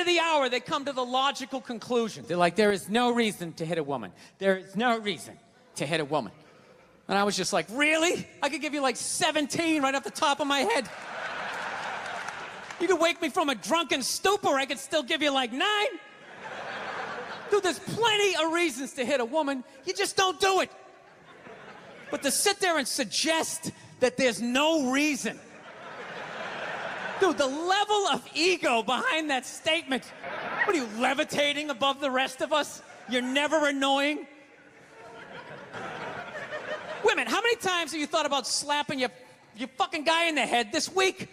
the hour, they come to the logical conclusion. They're like, there is no reason to hit a woman. There is no reason to hit a woman. And I was just like, really? I could give you like 17 right off the top of my head. You could wake me from a drunken stupor, I could still give you like 9. Dude, there's plenty of reasons to hit a woman. You just don't do it. But to sit there and suggest that there's no reason. Dude, the level of ego behind that statement. What are you, levitating above the rest of us? You're never annoying? Women, how many times have you thought about slapping your fucking guy in the head this week?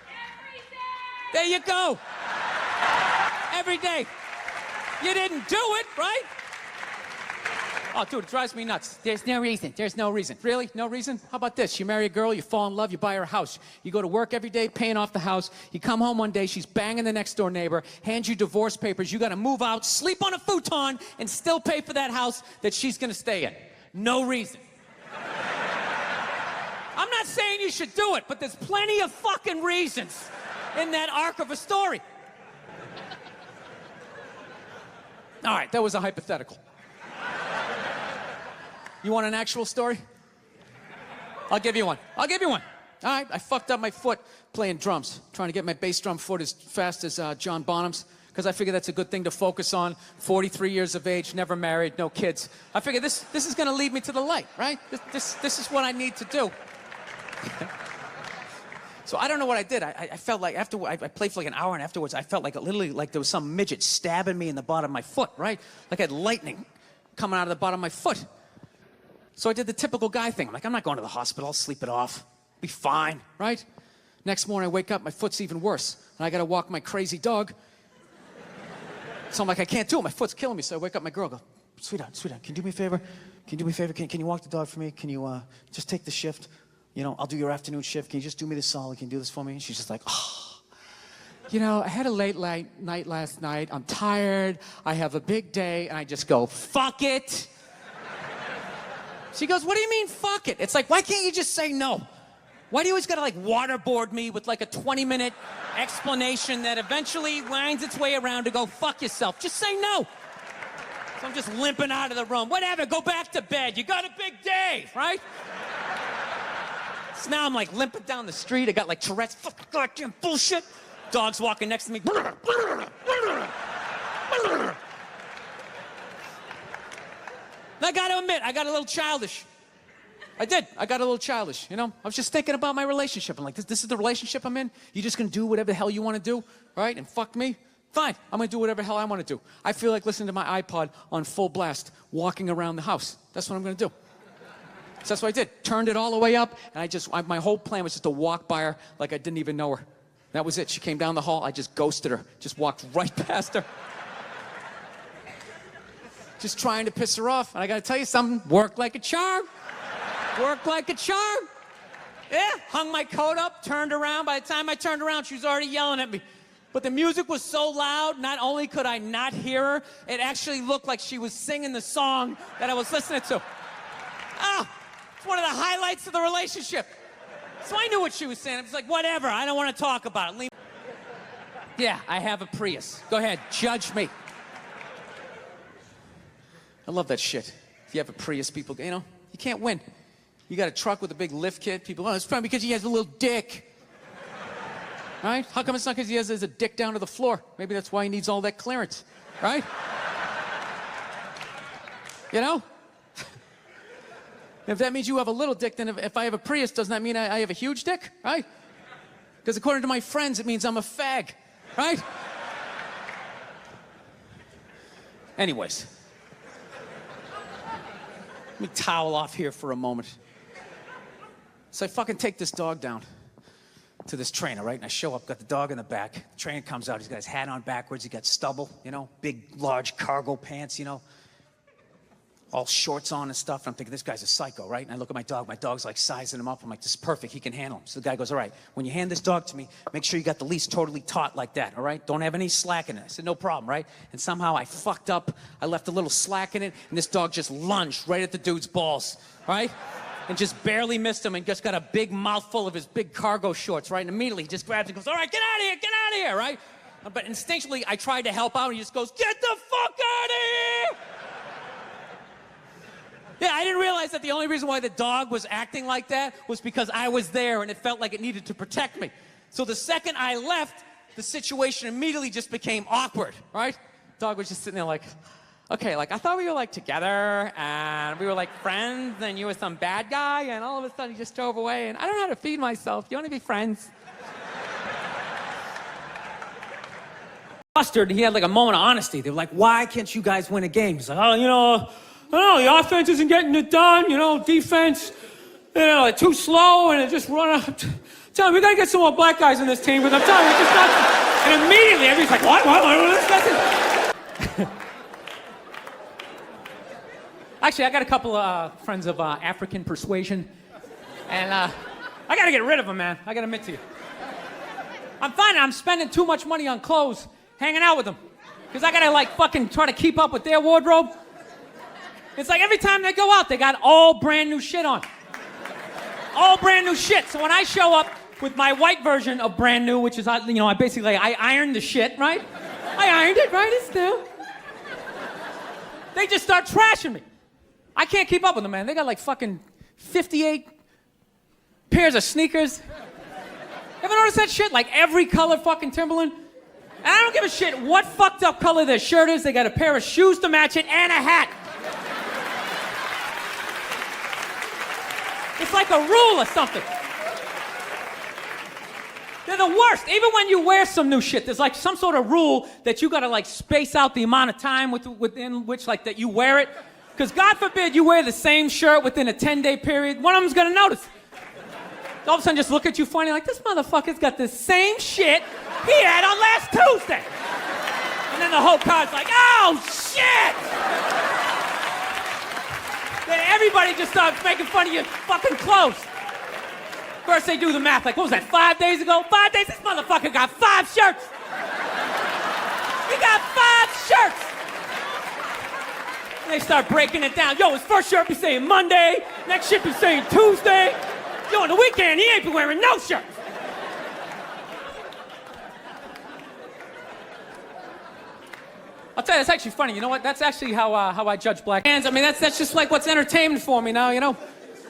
Every day! There you go. Every day. You didn't do it, right? Oh, dude, it drives me nuts. There's no reason. There's no reason. Really? No reason? How about this? You marry a girl, you fall in love, you buy her a house. You go to work every day, paying off the house. You come home one day, she's banging the next door neighbor, hands you divorce papers. You got to move out, sleep on a futon, and still pay for that house that she's going to stay in. No reason. I'm not saying you should do it, but there's plenty of fucking reasons in that arc of a story. All right, that was a hypothetical. You want an actual story? I'll give you one. I'll give you one. All right, I fucked up my foot playing drums, trying to get my bass drum foot as fast as John Bonham's, because I figured that's a good thing to focus on. 43 years of age, never married, no kids. I figured this is going to lead me to the light, right? This is what I need to do. So I don't know what I did. I felt like after I played for like an hour, and afterwards I felt like literally like there was some midget stabbing me in the bottom of my foot, right? Like I had lightning coming out of the bottom of my foot. So I did the typical guy thing. I'm like, I'm not going to the hospital. I'll sleep it off. Be fine, right? Next morning I wake up, my foot's even worse, and I got to walk my crazy dog. So I'm like, I can't do it. My foot's killing me. So I wake up my girl, go, sweetheart, can you do me a favor? Can you do me a favor? Can you walk the dog for me? Can you just take the shift? You know, I'll do your afternoon shift. Can you just do me this solid? Can you do this for me? And she's just like, oh. You know, I had a late night last night. I'm tired. I have a big day. And I just go, fuck it. She goes, what do you mean, fuck it? It's like, why can't you just say no? Why do you always gotta like waterboard me with like a 20-minute explanation that eventually winds its way around to go, fuck yourself? Just say no. So I'm just limping out of the room. Whatever, go back to bed. You got a big day, right? So now I'm like limping down the street. I got like Tourette's, fucking goddamn bullshit. Dog's walking next to me. I gotta admit, I got a little childish. I did. I got a little childish, you know? I was just thinking about my relationship. I'm like, this is the relationship I'm in? You just gonna do whatever the hell you wanna do, right? And fuck me? Fine, I'm gonna do whatever the hell I wanna do. I feel like listening to my iPod on full blast, walking around the house. That's what I'm gonna do. So that's what I did. Turned it all the way up, and my whole plan was just to walk by her like I didn't even know her. That was it. She came down the hall, I just ghosted her. Just walked right past her. Just trying to piss her off. And I gotta tell you something, worked like a charm. Worked like a charm. Yeah, hung my coat up, turned around. By the time I turned around, she was already yelling at me. But the music was so loud, not only could I not hear her, it actually looked like she was singing the song that I was listening to. Ah, it's one of the highlights of the relationship. So I knew what she was saying. I was like, whatever, I don't want to talk about it. Yeah, I have a Prius. Go ahead, judge me. I love that shit. If you have a Prius, people, you know, you can't win. You got a truck with a big lift kit, people, oh, it's probably because he has a little dick. Right? How come it's not because he has a dick down to the floor? Maybe that's why he needs all that clearance, right? You know? If that means you have a little dick, then if I have a Prius, doesn't that mean I have a huge dick, right? Because according to my friends, it means I'm a fag, right? Anyways. Let me towel off here for a moment. So I fucking take this dog down to this trainer, right? And I show up, got the dog in the back. The trainer comes out, he's got his hat on backwards, he got stubble, you know, big, large cargo pants, you know, all shorts on and stuff. And I'm thinking, this guy's a psycho, right? And I look at my dog's like sizing him up. I'm like, this is perfect, he can handle him. So the guy goes, all right, when you hand this dog to me, make sure you got the leash totally taut like that, all right? Don't have any slack in it. I said, no problem, right? And somehow I fucked up, I left a little slack in it, and this dog just lunged right at the dude's balls, right? And just barely missed him and just got a big mouthful of his big cargo shorts, right? And immediately he just grabs it and goes, all right, get out of here, right? But instinctually, I tried to help out, and he just goes, "Get the fuck out of here!" Yeah, I didn't realize that the only reason why the dog was acting like that was because I was there, and it felt like it needed to protect me. So the second I left, the situation immediately just became awkward, right? Dog was just sitting there like, okay, like, I thought we were, like, together, and we were, like, friends, and you were some bad guy, and all of a sudden he just drove away, and I don't know how to feed myself. You want to be friends? Mustard, he had, like, a moment of honesty. They were like, why can't you guys win a game? He's like, oh, you know, I don't know, the offense isn't getting it done, you know, defense, you know, they're too slow, and it just run up. Tell me, we gotta get some more black guys on this team, because I'm telling you, it's just not. And immediately, everybody's like, what? Actually, I got a couple of friends of African persuasion, and I gotta get rid of them, man. I gotta admit to you. I'm finding I'm spending too much money on clothes hanging out with them, because I gotta, like, fucking try to keep up with their wardrobe. It's like every time they go out, they got all brand new shit on. All brand new shit. So when I show up with my white version of brand new, which is, you know, I ironed the shit, right? I ironed it, right? It's new. They just start trashing me. I can't keep up with them, man. They got like fucking 58 pairs of sneakers. Ever notice that shit? Like every color fucking Timberland? And I don't give a shit what fucked up color their shirt is. They got a pair of shoes to match it and a hat. It's like a rule or something. They're the worst. Even when you wear some new shit, there's like some sort of rule that you gotta like space out the amount of time within which like that you wear it. Because God forbid you wear the same shirt within a 10-day period, one of them's gonna notice. All of a sudden just look at you funny like, this motherfucker's got the same shit he had on last Tuesday. And then the whole crowd's like, oh shit! Then everybody just starts making fun of your fucking clothes. First they do the math, like, what was that, 5 days ago? 5 days? This motherfucker got 5 shirts! He got 5 shirts! And they start breaking it down. Yo, his first shirt be saying Monday, next shirt be saying Tuesday. Yo, on the weekend, he ain't been wearing no shirt. I'll tell you, it's actually funny. You know what? That's actually how I judge black fans. I mean, that's just like what's entertainment for me now, you know?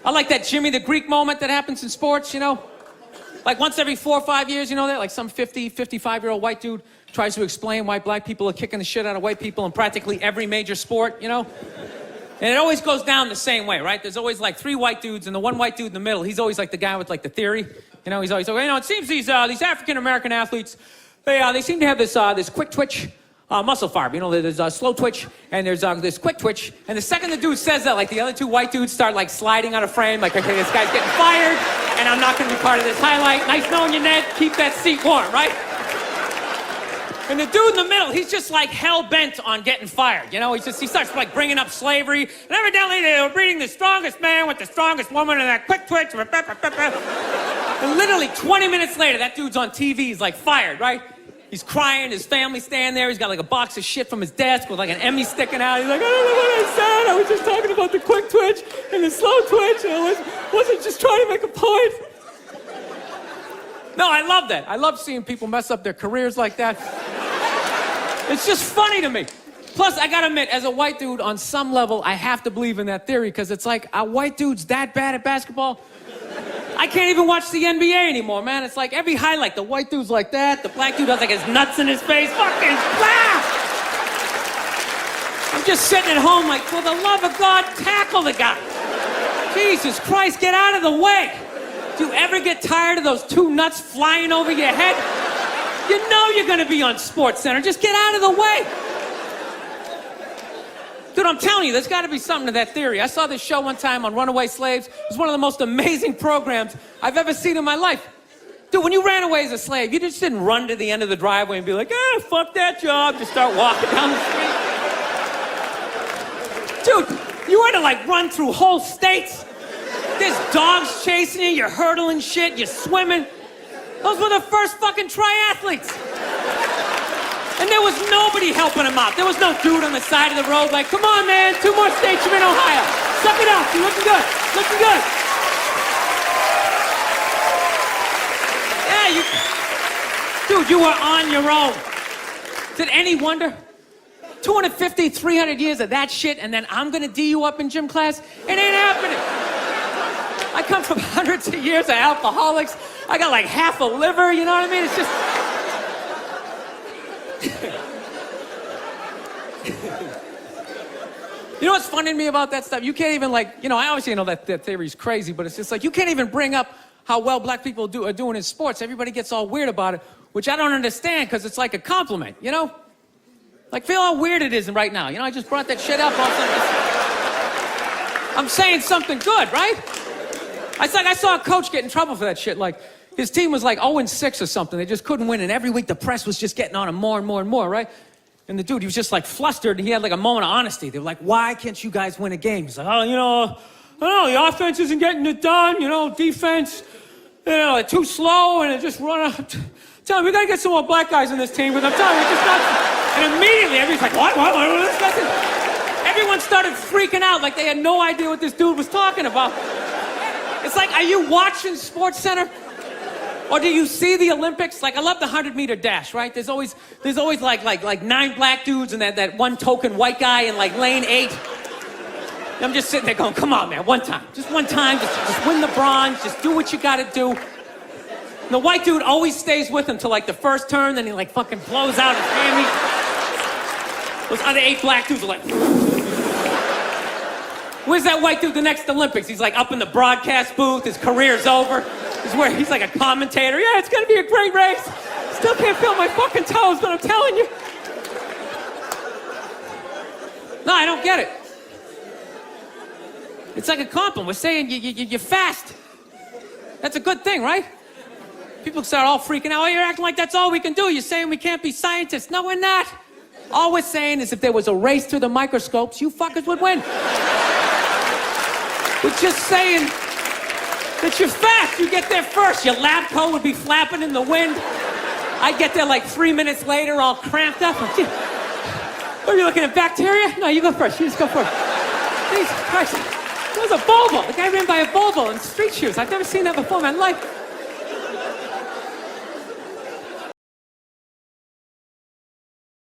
I like that Jimmy the Greek moment that happens in sports, you know? Like once every 4 or 5 years, you know that? Like some 50, 55-year-old white dude tries to explain why black people are kicking the shit out of white people in practically every major sport, you know? And it always goes down the same way, right? There's always like 3 white dudes, and the one white dude in the middle, he's always like the guy with like the theory. You know, he's always like, you know, it seems these African-American athletes, they seem to have this quick twitch muscle fiber. You know, there's a slow twitch, and there's this quick twitch. And the second the dude says that, like the other 2 white dudes start like sliding out of frame, like, okay, this guy's getting fired, and I'm not gonna be part of this highlight. Nice knowing you, Ned. Keep that seat warm, right? And the dude in the middle, he's just like hell-bent on getting fired. You know, he starts like bringing up slavery. And evidently they were breeding the strongest man with the strongest woman and that quick twitch. And literally 20 minutes later, that dude's on TV. He's like fired, right? He's crying. His family's standing there. He's got like a box of shit from his desk with like an Emmy sticking out. He's like, I don't know what I said. I was just talking about the quick twitch and the slow twitch. And I wasn't just trying to make a point. No, I love that. I love seeing people mess up their careers like that. It's just funny to me. Plus, I gotta admit, as a white dude, on some level, I have to believe in that theory, because it's like, are white dudes that bad at basketball? I can't even watch the NBA anymore, man. It's like every highlight, the white dude's like that, the black dude has like his nuts in his face. Fucking blah! I'm just sitting at home like, for the love of God, tackle the guy. Jesus Christ, get out of the way. Do you ever get tired of those 2 nuts flying over your head? You know you're gonna be on SportsCenter. Just get out of the way. Dude, I'm telling you, there's gotta be something to that theory. I saw this show one time on runaway slaves. It was one of the most amazing programs I've ever seen in my life. Dude, when you ran away as a slave, you just didn't run to the end of the driveway and be like, fuck that job. Just start walking down the street. Dude, you had to like run through whole states. There's dogs chasing you, you're hurdling shit, you're swimming. Those were the first fucking triathletes. And there was nobody helping them out. There was no dude on the side of the road like, come on, man, 2 more states, you're in Ohio. Suck it up, you're looking good, looking good. Yeah, dude, you were on your own. Is it any wonder? 250, 300 years of that shit, and then I'm gonna D you up in gym class? It ain't happening. I come from hundreds of years of alcoholics. I got like half a liver, you know what I mean? It's just... You know what's funny to me about that stuff? You can't even like, you know, I obviously know that theory's crazy, but it's just like, you can't even bring up how well black people are doing in sports. Everybody gets all weird about it, which I don't understand, because it's like a compliment, you know? Like, feel how weird it is right now. You know, I just brought that shit up. I'm saying something good, right? It's like I saw a coach get in trouble for that shit. Like, his team was like 0-6 or something. They just couldn't win, and every week the press was just getting on him more and more and more, right? And the dude, he was just like flustered, and he had like a moment of honesty. They were like, why can't you guys win a game? He's like, oh, you know, I don't know, the offense isn't getting it done, you know, defense, you know, they're too slow, and it just run out. Tell me, we gotta get some more black guys on this team, but I'm telling you, it's just not. And immediately, everybody's like, what? Everyone started freaking out like they had no idea what this dude was talking about. It's like, are you watching Sports Center? Or do you see the Olympics? Like, I love the 100-meter dash, right? There's always like 9 black dudes and that one token white guy in like lane 8. I'm just sitting there going, come on, man, one time. Just one time, just win the bronze, just do what you gotta do. And the white dude always stays with him till like the first turn, then he like fucking blows out his hammy. Those other 8 black dudes are like, where's that white dude the next Olympics? He's like up in the broadcast booth, his career's over. He's like a commentator. Yeah, it's gonna be a great race. Still can't feel my fucking toes, but I'm telling you. No, I don't get it. It's like a compliment. We're saying you're fast. That's a good thing, right? People start all freaking out. Oh, you're acting like that's all we can do. You're saying we can't be scientists. No, we're not. All we're saying is if there was a race through the microscopes, you fuckers would win. We're just saying that you're fast. You get there first. Your lab coat would be flapping in the wind. I'd get there like 3 minutes later, all cramped up. Are you looking at bacteria? No, you go first. You just go first. Jesus Christ. It was a Volvo. The guy ran by a Volvo in street shoes. I've never seen that before in my life.